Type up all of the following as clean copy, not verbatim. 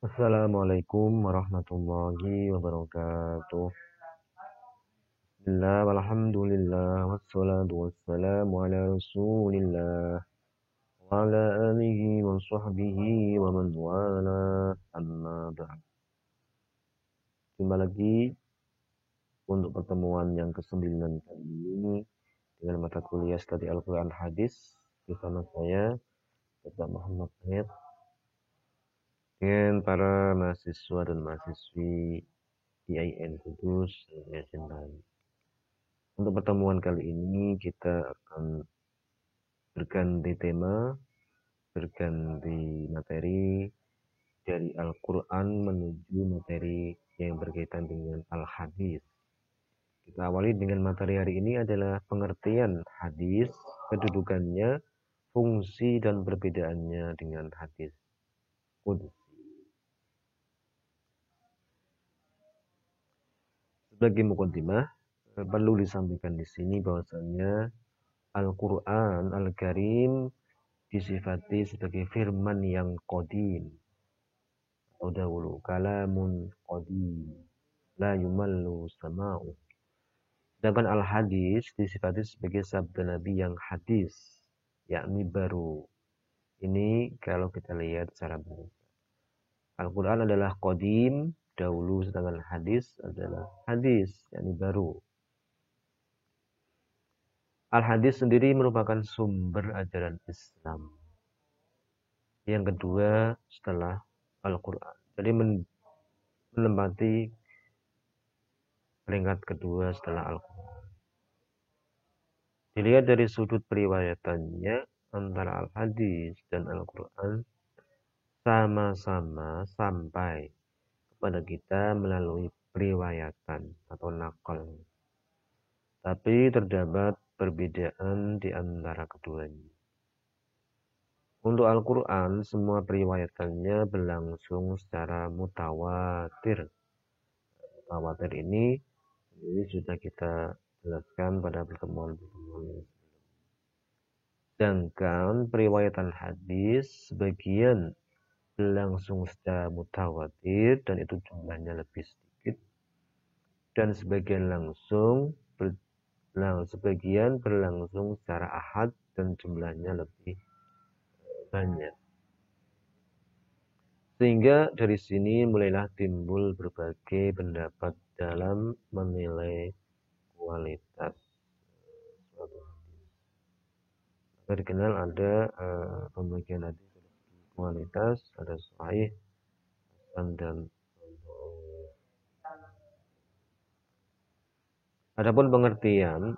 Assalamualaikum warahmatullahi wabarakatuh. Bismillah walhamdulillah wassalatu wassalamu ala rasulillah wa ala alihi wa sahbihi wa man wala amma ba'd. Jumpa lagi untuk pertemuan yang ke-9 kali ini dengan mata kuliah studi Al-Quran Hadis bersama saya Bapak Muhammad Ahmed dengan para mahasiswa dan mahasiswi IAIN Kudus yang cintai. Untuk pertemuan kali ini kita akan berganti tema, berganti materi dari Al-Quran menuju materi yang berkaitan dengan Al-Hadis. Kita awali dengan materi hari ini adalah pengertian hadis, kedudukannya, fungsi dan perbedaannya dengan hadis qudsi. Sebagai mukaddimah, perlu disampaikan di sini bahwasanya Al-Quran Al-Karim disifati sebagai firman yang qadim atau dahulu, kalamun qadim la yumallu sama'u. Sedangkan al-hadis disifati sebagai sabda Nabi yang hadis, yakni baru. Ini kalau kita lihat secara bahasa. Al-Quran adalah qadim, dahulu, sedangkan hadis adalah hadis, yakni baru. Al-hadis sendiri merupakan sumber ajaran Islam yang kedua setelah Al-Quran. Jadi menempati peringkat kedua setelah Al-Quran. Dilihat dari sudut periwayatannya antara Al-Hadis dan Al-Quran sama-sama sampai kepada kita melalui periwayatan atau nakal. Tapi terdapat perbedaan di antara keduanya. Untuk Al-Quran, semua periwayatannya berlangsung secara mutawatir. Mutawatir ini sudah kita jelaskan pada pertemuan-pertemuan ini. Sedangkan periwayatan hadis sebagian berlangsung secara mutawatir dan itu jumlahnya lebih sedikit, dan sebagian berlangsung secara ahad dan jumlahnya lebih banyak. Sehingga dari sini mulailah timbul berbagai pendapat dalam menilai kualitas suatu hadis. Maka dikenal ada pembagian hadis kualitas, ada sahih, hasan, dan adapun pengertian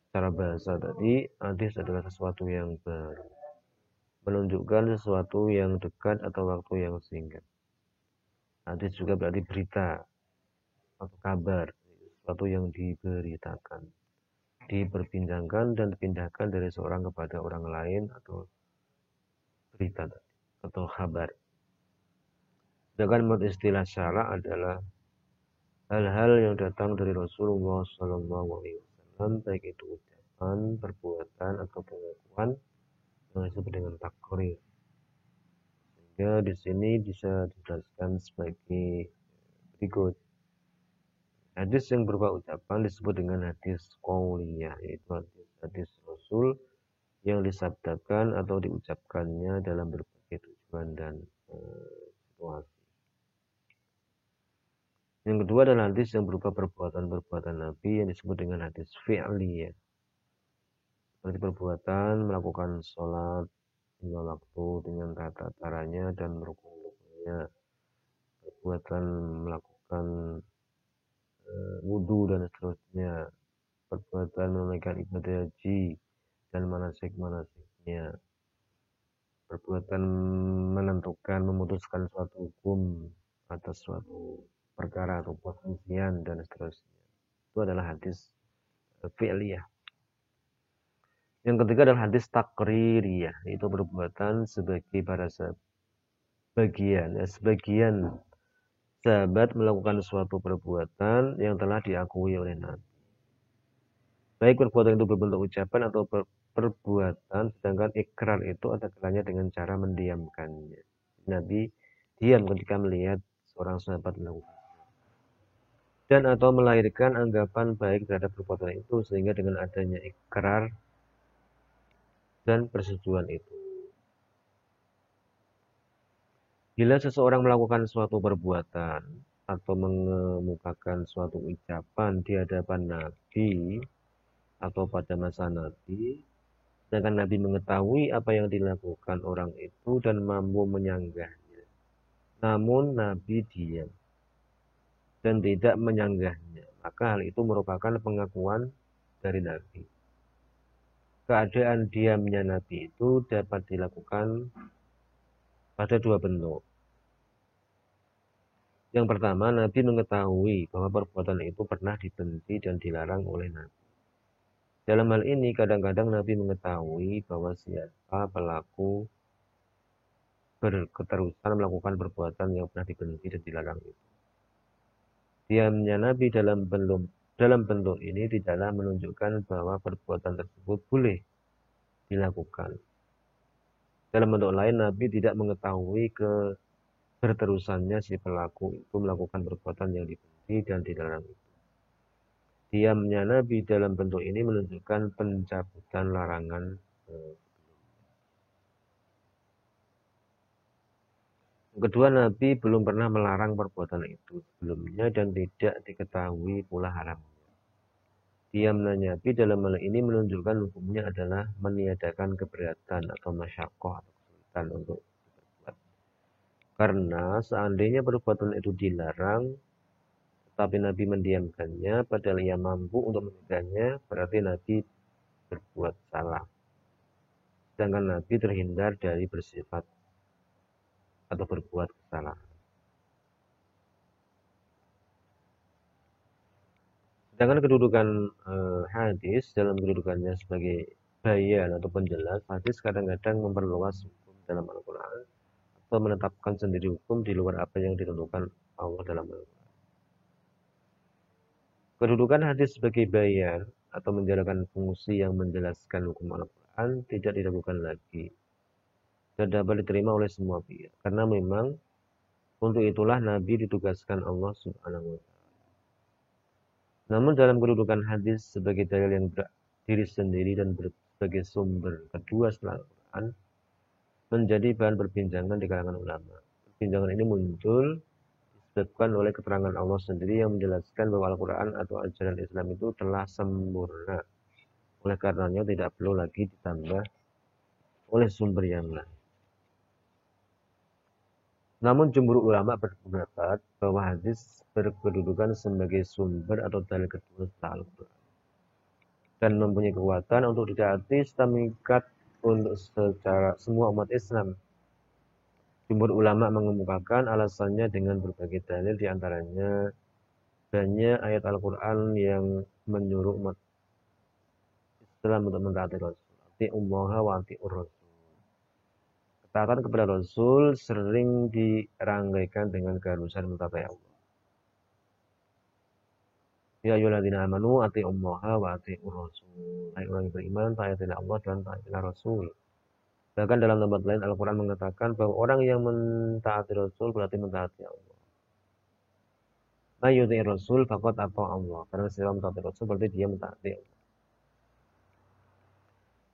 secara bahasa tadi, hadis adalah sesuatu yang baru, menunjukkan sesuatu yang dekat atau waktu yang singkat. Hadis juga berarti berita atau kabar, sesuatu yang diberitakan, diperbincangkan dan dipindahkan dari seorang kepada orang lain, atau berita atau kabar. Sedangkan menurut istilah syara adalah hal-hal yang datang dari Rasulullah SAW, baik itu ucapan, perbuatan, atau pengakuan yang disebut dengan takrir. Sehingga di sini bisa dijelaskan sebagai berikut. Hadis yang berupa ucapan disebut dengan hadis qauliyah, yaitu hadis Rasul yang disabdakan atau diucapkannya dalam berbagai tujuan dan situasi. Yang kedua adalah hadis yang berupa perbuatan-perbuatan Nabi yang disebut dengan hadis fi'liyah. Seperti perbuatan melakukan sholat lima waktu dengan tata caranya dan rukun-rukunnya, perbuatan melakukan wudhu dan seterusnya, perbuatan menunaikan ibadah haji dan manasik-manasiknya, perbuatan menentukan, memutuskan suatu hukum atas suatu perkara atau perselisihan dan seterusnya. Itu adalah hadis fi'liyah. Yang ketiga adalah hadis takririyah, yaitu perbuatan sebagai para sebagian sahabat melakukan suatu perbuatan yang telah diakui oleh Nabi. Baik perbuatan itu berbentuk ucapan atau perbuatan, sedangkan ikrar itu ada kalanya dengan cara mendiamkannya. Nabi diam ketika melihat seorang sahabat melakukan dan atau melahirkan anggapan baik terhadap perbuatan itu sehingga dengan adanya ikrar dan persetujuan itu. Bila seseorang melakukan suatu perbuatan atau mengemukakan suatu ucapan di hadapan Nabi atau pada masa Nabi, sedangkan Nabi mengetahui apa yang dilakukan orang itu dan mampu menyanggahnya. Namun Nabi diam dan tidak menyanggahnya, maka hal itu merupakan pengakuan dari Nabi. Keadaan diamnya Nabi itu dapat dilakukan pada dua bentuk. Yang pertama, Nabi mengetahui bahwa perbuatan itu pernah dibenci dan dilarang oleh Nabi. Dalam hal ini, kadang-kadang Nabi mengetahui bahwa siapa pelaku berketerusan melakukan perbuatan yang pernah dibenci dan dilarang itu. Diamnya Nabi dalam bentuk ini tidaklah menunjukkan bahwa perbuatan tersebut boleh dilakukan. Dalam bentuk lain, Nabi tidak mengetahui berterusannya si pelaku itu melakukan perbuatan yang dibenci dan dilarang itu. Diamnya Nabi dalam bentuk ini menunjukkan pencabutan larangan. Yang kedua, Nabi belum pernah melarang perbuatan itu sebelumnya dan tidak diketahui pula haramnya. Diamnya Nabi dalam hal ini menunjukkan hukumnya adalah meniadakan keberatan atau masyakoh atau kesulitan untuk berbuat. Karena seandainya perbuatan itu dilarang, tapi Nabi mendiamkannya, padahal ia mampu untuk mencegahnya, berarti Nabi berbuat salah. Sedangkan Nabi terhindar dari bersifat atau berbuat kesalahan. Sedangkan kedudukan hadis dalam kedudukannya sebagai bayan atau penjelas, hadis kadang-kadang memperluas hukum dalam Al-Quran atau menetapkan sendiri hukum di luar apa yang ditentukan Allah dalam Al-Quran. Kedudukan hadis sebagai bayan atau menjalankan fungsi yang menjelaskan hukum Al-Quran tidak diragukan lagi dan dapat diterima oleh semua pihak. Karena memang untuk itulah Nabi ditugaskan Allah Subhanahu wa Ta'ala. Namun dalam kedudukan hadis sebagai dalil yang berdiri sendiri dan sebagai sumber kedua setelah Al-Quran menjadi bahan perbincangan di kalangan ulama. Perbincangan ini muncul disebabkan oleh keterangan Allah sendiri yang menjelaskan bahwa Al-Quran atau ajaran Islam itu telah sempurna. Oleh karenanya tidak perlu lagi ditambah oleh sumber yang lain. Namun jumhur ulama berpendapat bahwa hadis berkedudukan sebagai sumber atau dalil kedua setelah Al-Quran dan mempunyai kekuatan untuk ditaati setamikat untuk secara semua umat Islam. Jumhur ulama mengemukakan alasannya dengan berbagai dalil, diantaranya banyak ayat Al-Quran yang menyuruh umat Islam untuk mentaati Rasul. Ati'ullaha wa ati'ur Rasul. Ketaatan kepada Rasul sering dirangkaikan dengan keharusan mentaati Allah. Ya ayyuhalladzina amanu ati'ullaha wa ati'ur Rasul. Hai orang yang beriman, taatilah Allah dan taatilah Rasul. Bahkan dalam tempat lain Al-Quran mengatakan bahwa orang yang mentaati Rasul berarti mentaati Allah. Mayyuti'ir Rasul faqad ata Allah. Karena siapa mentaati Rasul berarti dia mentaati Allah.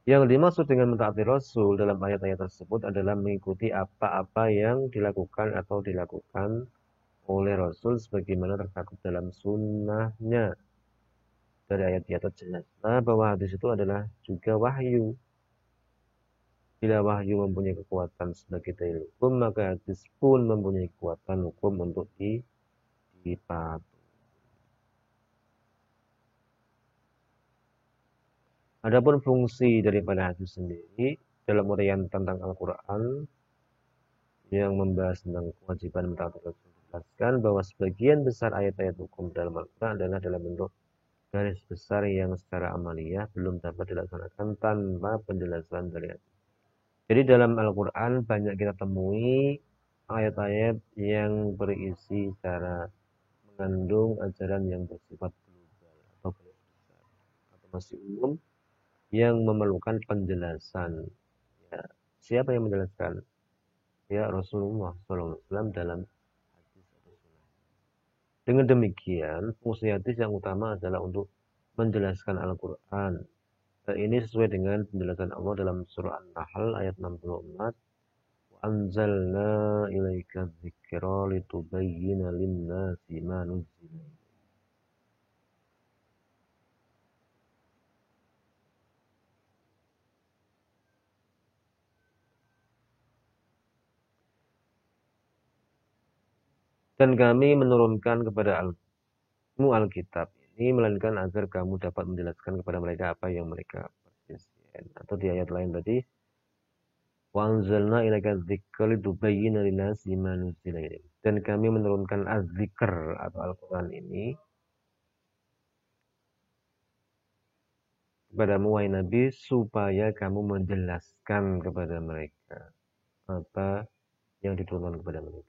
Yang dimaksud dengan mentaati Rasul dalam ayat-ayat tersebut adalah mengikuti apa-apa yang dilakukan atau dilakukan oleh Rasul sebagaimana tercakup dalam sunnahnya. Dari ayat di atas jelaslah bahwa hadis itu adalah juga wahyu. Bila wahyu mempunyai kekuatan sebagai dalil hukum, maka hadis pun mempunyai kekuatan hukum untuk dipatuhi. Adapun fungsi daripada hadis sendiri dalam uraian tentang Al-Quran yang membahas tentang kewajiban mentaati Rasul menjelaskan bahwa sebagian besar ayat-ayat hukum dalam Al-Quran adalah dalam bentuk garis besar yang secara amaliyah belum dapat dilaksanakan tanpa penjelasan dari hadis. Jadi dalam Al-Quran banyak kita temui ayat-ayat yang berisi secara mengandung ajaran yang bersifat global atau garis besar atau masih umum yang memerlukan penjelasan. Ya, siapa yang menjelaskan? ya Rasulullah SAW dalam hadis atau sunnah. Dengan demikian, fungsi hadis yang utama adalah untuk menjelaskan Al-Quran. Dan ini sesuai dengan penjelasan Allah dalam surah An-Nahl ayat 64. وَأَنزَلْنَا إِلَيْكَ الذِّكْرَ لِتُبَيِّنَ لِلنَّاسِ مَا نُزِّلَ. Dan kami menurunkan kepada Alkitab ini melainkan agar kamu dapat menjelaskan kepada mereka apa yang mereka perselisihan. Atau di ayat lain tadi, wa anzalna ilaika dzikra litubayyana lin-nasi ma nuzila ilaihim. Dan kami menurunkan az-zikr atau Al-Qur'an ini kepadamu wahai Nabi supaya kamu menjelaskan kepada mereka apa yang diturunkan kepada mereka.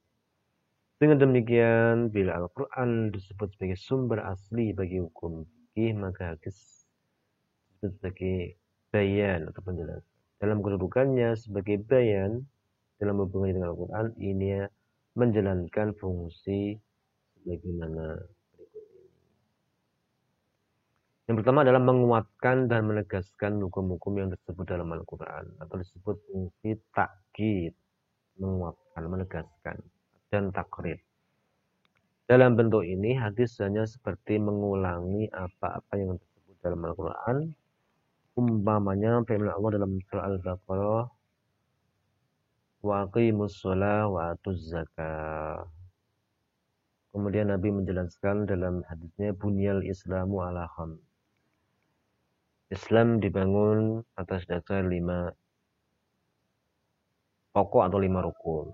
Dengan demikian, bila Al-Quran disebut sebagai sumber asli bagi hukum fikih, maka hadis disebut sebagai bayan atau penjelasan. Dalam kedudukannya sebagai bayan, dalam hubungannya dengan Al-Quran, ini menjalankan fungsi sebagaimana berikut ini. Yang pertama adalah menguatkan dan menegaskan hukum-hukum yang disebut dalam Al-Quran, atau disebut fungsi takkid, menguatkan, menegaskan, dan takrir. Dalam bentuk ini, hadis hanya seperti mengulangi apa-apa yang disebut dalam Al-Quran. Umpamanya firman Allah dalam surah Al-Baqarah, wa aqimus shalah wa atuz zakah. Kemudian Nabi menjelaskan dalam hadisnya, bunyal islamu ala kham. Islam dibangun atas dasar 5 pokok atau 5 rukun.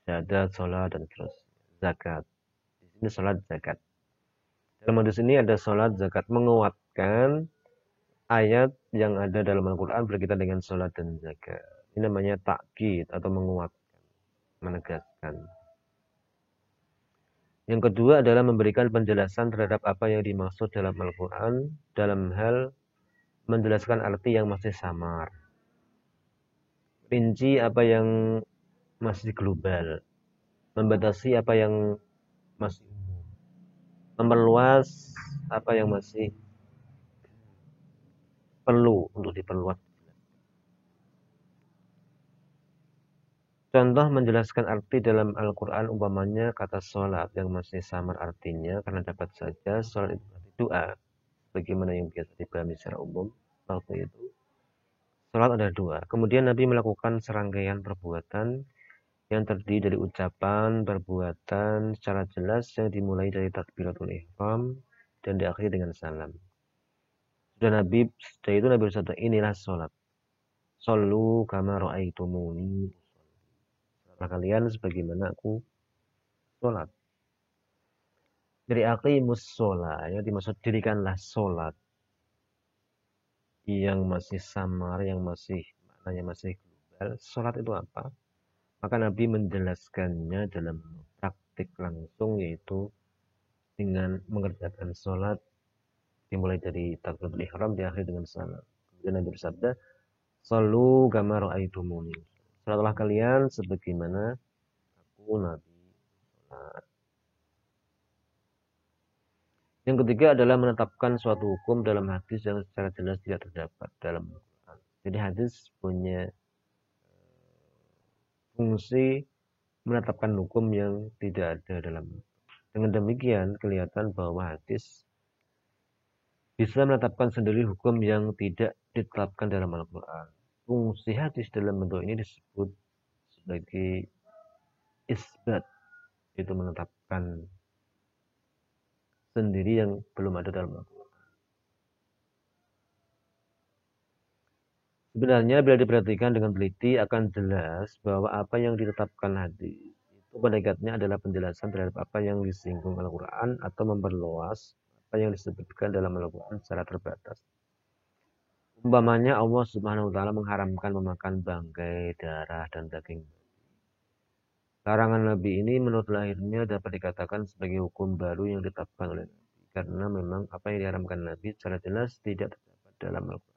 Syahadat, shalah, dan terus zakat. Di sini salat zakat. Dalam hadis ini ada salat zakat, menguatkan ayat yang ada dalam Al-Quran berkaitan dengan salat dan zakat. Ini namanya takkid atau menguatkan, menegaskan. Yang kedua adalah memberikan penjelasan terhadap apa yang dimaksud dalam Al-Quran dalam hal menjelaskan arti yang masih samar. Rinci apa yang masih global. Membatasi apa yang masih umum. Memperluas apa yang masih perlu untuk diperluas. Contoh menjelaskan arti dalam Al-Quran umpamanya kata sholat yang masih samar artinya karena dapat saja sholat itu berarti doa. Bagaimana yang biasa dipahami secara umum waktu itu. Sholat ada doa. Kemudian Nabi melakukan serangkaian perbuatan yang terdiri dari ucapan, perbuatan secara jelas yang dimulai dari takbiratul ihram dan diakhiri dengan salam. Setelah itu Nabi bersabda, inilah sholat. Shollu kama ra'aitumuni. Sholatlah kalian sebagaimana aku sholat. Dari aqimus sholat, yang dimaksud dirikanlah sholat yang masih samar, yang masih maknanya masih global. Sholat itu apa? Maka Nabi menjelaskannya dalam praktik langsung, yaitu dengan mengerjakan sholat dimulai dari takbiratul ihram diakhiri dengan salam. Kemudian Nabi bersabda, "Shallu kama ra'aitumuni." Salatlah kalian sebagaimana aku Nabi salat. Yang ketiga adalah menetapkan suatu hukum dalam hadis yang secara jelas tidak terdapat dalam Al-Quran. Jadi hadis punya fungsi menetapkan hukum yang tidak ada dalam. Dengan demikian kelihatan bahwa hadis bisa menetapkan sendiri hukum yang tidak ditetapkan dalam Al-Quran. Fungsi hadis dalam bentuk ini disebut sebagai isbat, yaitu menetapkan sendiri yang belum ada dalam Al-Quran. Sebenarnya bila diperhatikan dengan teliti akan jelas bahwa apa yang ditetapkan hadis itu pendekatnya adalah penjelasan terhadap apa yang disinggung Al-Quran atau memperluas apa yang disebutkan dalam Al-Quran secara terbatas. Umpamanya Allah Subhanahu wa taala mengharamkan memakan bangkai, darah, dan daging. Larangan Nabi ini menurut lahirnya dapat dikatakan sebagai hukum baru yang ditetapkan oleh Nabi, karena memang apa yang diharamkan Nabi secara jelas tidak terdapat dalam Al-Quran.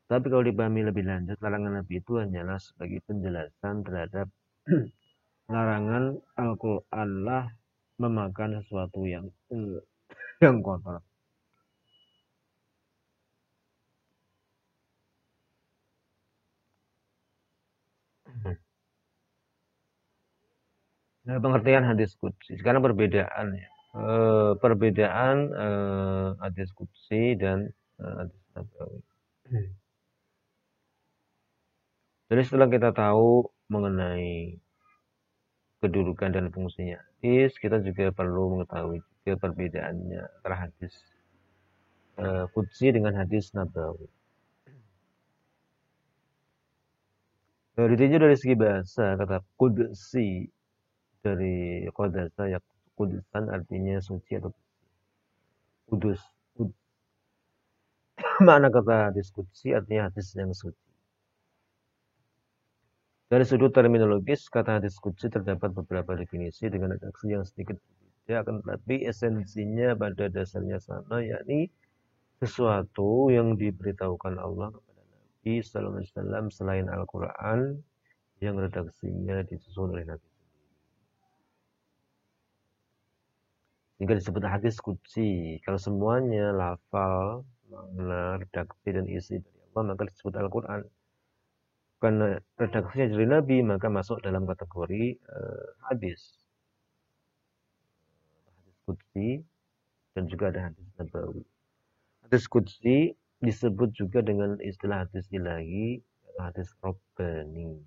Tapi kalau dipahami lebih lanjut, larangan Nabi itu hanyalah sebagai penjelasan terhadap larangan Al-Quran lah memakan sesuatu yang kotor. Nah, pengertian hadis qudsi. Sekarang perbedaan ya. Perbedaan hadis qudsi dan hadis nabawi. Jadi setelah kita tahu mengenai kedudukan dan fungsinya hadis, kita juga perlu mengetahui juga perbedaannya antara hadis qudsi dengan hadis nabawi. Ditinjau dari segi bahasa, kata qudsi dari qadasa ya kudusan artinya suci atau kudus. Makna kata hadis qudsi artinya hadis yang suci. Dari sudut terminologis, kata hadis qudsi terdapat beberapa definisi dengan redaksi yang sedikit berbeda, akan tetapi esensinya pada dasarnya sama, yakni sesuatu yang diberitahukan Allah kepada Nabi Sallallahu Alaihi Wasallam selain Al-Quran yang redaksinya disusun oleh Nabi. Hingga disebut hadis qudsi. Kalau semuanya lafal, makna, redaksi dan isi dari Allah, maka disebut Al-Quran. Karena redaksinya dari Nabi, maka masuk dalam kategori hadis. Hadis qudsi dan juga ada hadis nabawi. Hadis qudsi disebut juga dengan istilah hadis ilahi atau hadis rabbani.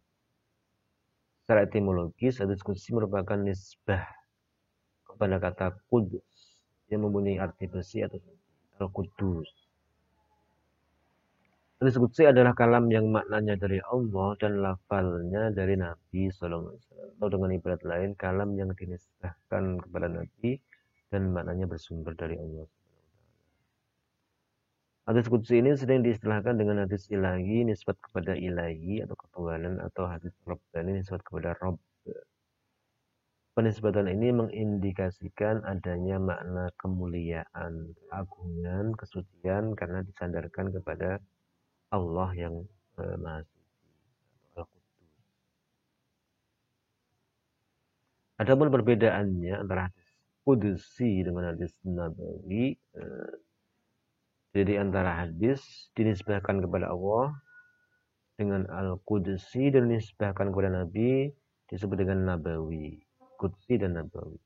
Secara etimologis, hadis qudsi merupakan nisbah kepada kata qudus yang mempunyai arti bersih atau al-qudus. Hadis qudsi adalah kalam yang maknanya dari Allah dan lafalnya dari Nabi Sallallahu Alaihi Wasallam. Atau dengan ibarat lain, kalam yang dinisbahkan kepada Nabi dan maknanya bersumber dari Allah. Hadis qudsi ini sering diistilahkan dengan hadis ilahi, nisbat kepada ilahi atau ketuhanan, atau hadis rabbani, nisbat kepada Rabb. Penisbatan ini mengindikasikan adanya makna kemuliaan, keagungan, kesucian karena disandarkan kepada Allah yang Maha Suci. Adapun perbedaannya antara hadis qudsi dengan hadis nabawi, jadi antara hadis dinisbahkan kepada Allah dengan al-qudsi dan dinisbahkan kepada Nabi disebut dengan nabawi, qudsi dan nabawi.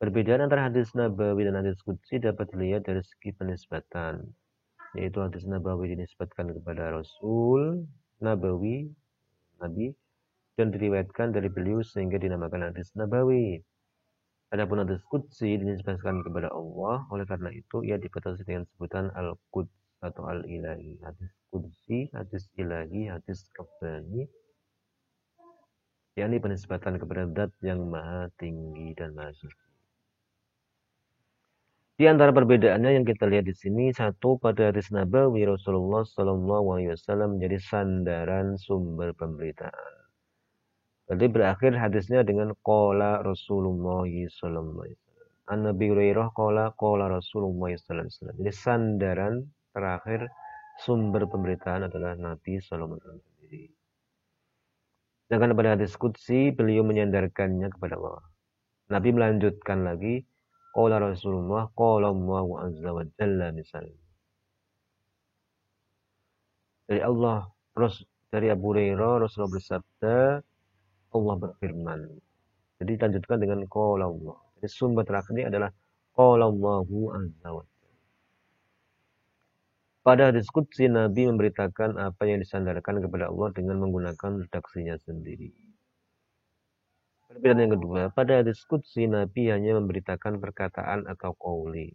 Perbedaan antara hadis nabawi dan hadis qudsi dapat dilihat dari segi penisbatan, yaitu hadis nabawi dinisbatkan kepada Rasul nabawi, Nabi, dan diriwayatkan dari beliau sehingga dinamakan hadis nabawi. Adapun hadis qudsi dinisbatkan kepada Allah, oleh karena itu ia dibatasi dengan sebutan al-quds atau al-ilahi. Hadis qudsi, hadis ilahi, hadis rabbani, yakni penisbatan kepada zat yang maha tinggi dan maha suci. Di antara perbedaannya yang kita lihat di sini, satu, pada hadis nabawi Rasulullah SAW menjadi sandaran sumber pemberitaan. Jadi berakhir hadisnya dengan qala Rasulullah sallallahu alaihi wasallam. An Nabi Hurairah qala Rasulullah sallallahu alaihi wasallam. Jadi sandaran terakhir sumber pemberitaan adalah Nabi sallallahu alaihi wasallam sendiri. Sedangkan pada hadis qudsi beliau menyandarkannya kepada Allah. Nabi melanjutkan lagi qala Rasulullah qala Allahu azza wa jalla misalnya. Dari Abu Hurairah Rasulullah bersabda, Allah berfirman. Jadi dilanjutkan dengan qala Allah. Jadi sumber terakhir ini adalah qala Allahu azza wa jalla. Pada hadis qudsi Nabi memberitakan apa yang disandarkan kepada Allah dengan menggunakan redaksinya sendiri. Perbedaan yang kedua, pada hadis qudsi Nabi hanya memberitakan perkataan atau qauli.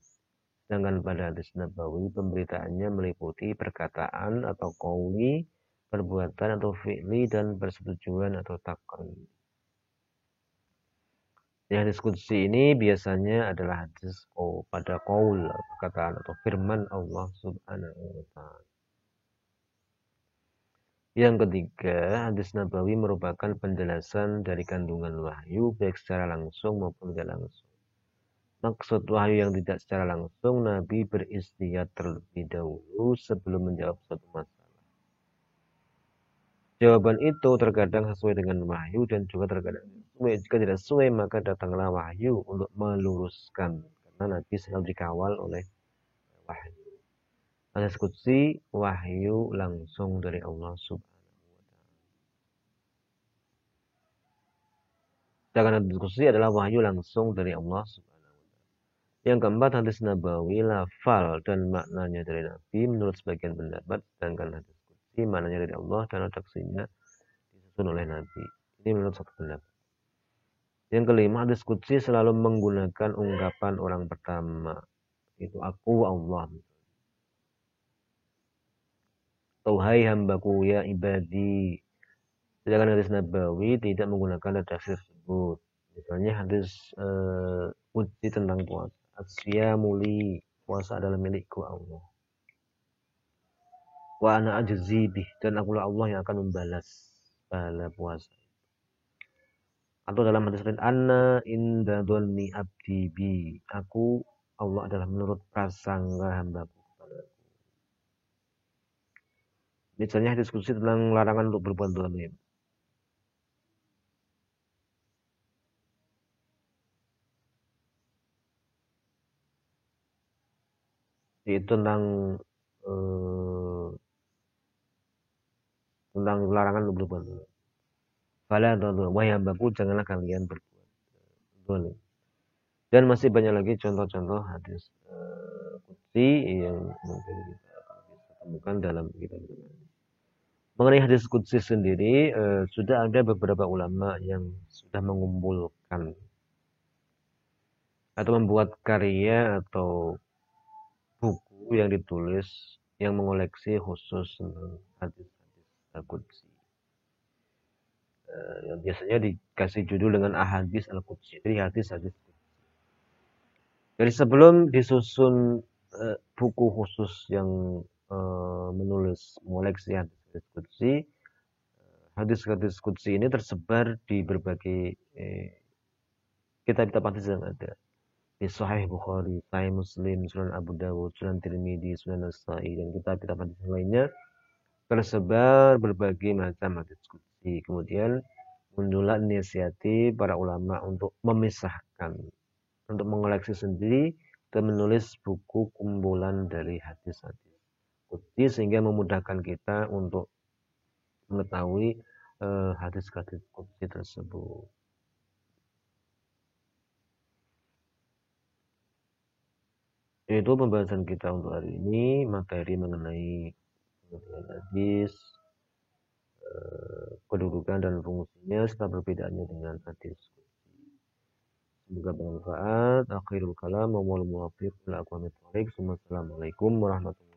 Sedangkan pada hadis nabawi pemberitaannya meliputi perkataan atau qauli, perbuatan atau fi'li, dan persetujuan atau takrir. Di hadis qudsi ini biasanya adalah hadis pada qaul, perkataan atau firman Allah Subhanahu wa taala. Yang ketiga, hadis nabawi merupakan penjelasan dari kandungan wahyu baik secara langsung maupun tidak langsung. Maksud wahyu yang tidak secara langsung, Nabi beristihad terlebih dahulu sebelum menjawab suatu masalah. Jawaban itu terkadang sesuai dengan wahyu dan juga terkadang sesuai. Jika tidak sesuai maka datanglah wahyu untuk meluruskan. Karena Nabi selalu dikawal oleh wahyu. Hadis qudsi wahyu langsung dari Allah Subhanahu wa taala. Sedangkan hadis qudsi adalah wahyu langsung dari Allah Subhanahu wa taala. Yang keempat, hadis nabawi lafal dan maknanya dari Nabi menurut sebagian pendapat, sedangkan hadis qudsi maknanya dari Allah dan redaksinya disusun oleh Nabi. Ini menurut satu pendapat. Yang kelima, hadis qudsi selalu menggunakan ungkapan orang pertama, itu aku Allah. Atau hai hambaku ya ibadi. Sedangkan hadis nabawi tidak menggunakan redaksi tersebut. Misalnya hadis qudsi tentang puasa. Asyamuli, puasa adalah milikku Allah. Wa ana ajzi bih, dan akulah Allah yang akan membalas pahala puasa. Atau dalam hadis lain, anna inda dhanni abdi bi, aku Allah adalah menurut prasangka hambaku kepadaku. Misalnya hadis qudsi tentang larangan untuk berbuat zalim. Itu tentang larangan untuk berbuat zalim. Fala tadhlim, wahai hambaku janganlah kalian berbuat zalim. Dan masih banyak lagi contoh-contoh hadis qudsi yang mungkin kita bisa temukan dalam kitab ini. Mengenai hadis qudsi sendiri, sudah ada beberapa ulama yang sudah mengumpulkan atau membuat karya atau buku yang ditulis yang mengoleksi khusus tentang hadis-hadis qudsi. Yang biasanya dikasih judul dengan ahadits al-qudsi, jadi hadis-hadis qudsi. Jadi sebelum disusun buku khusus yang menulis mengoleksi hadis-hadis qudsi, hadis-hadis qudsi ini tersebar di berbagai kitab-kitab hadis yang ada. Di Sahih Bukhari, Sahih Muslim, Sunan Abu Dawud, Sunan Tirmidzi, Sunan Nasa'i, dan kitab-kitab hadis lainnya tersebar berbagai macam hadis qudsi. Kemudian muncullah inisiatif para ulama untuk memisahkan, untuk mengoleksi sendiri dan menulis buku kumpulan dari hadis-hadis qudsi sehingga memudahkan kita untuk mengetahui hadis-hadis qudsi tersebut. Itu pembahasan kita untuk hari ini, materi mengenai hadis, kedudukan dan fungsinya serta perbedaannya dengan hadis. Semoga bermanfaat. Akhirul kalam wa wal muwaffiq ila aqwamit thoriq. Assalamualaikum warahmatullahi wabarakatuh.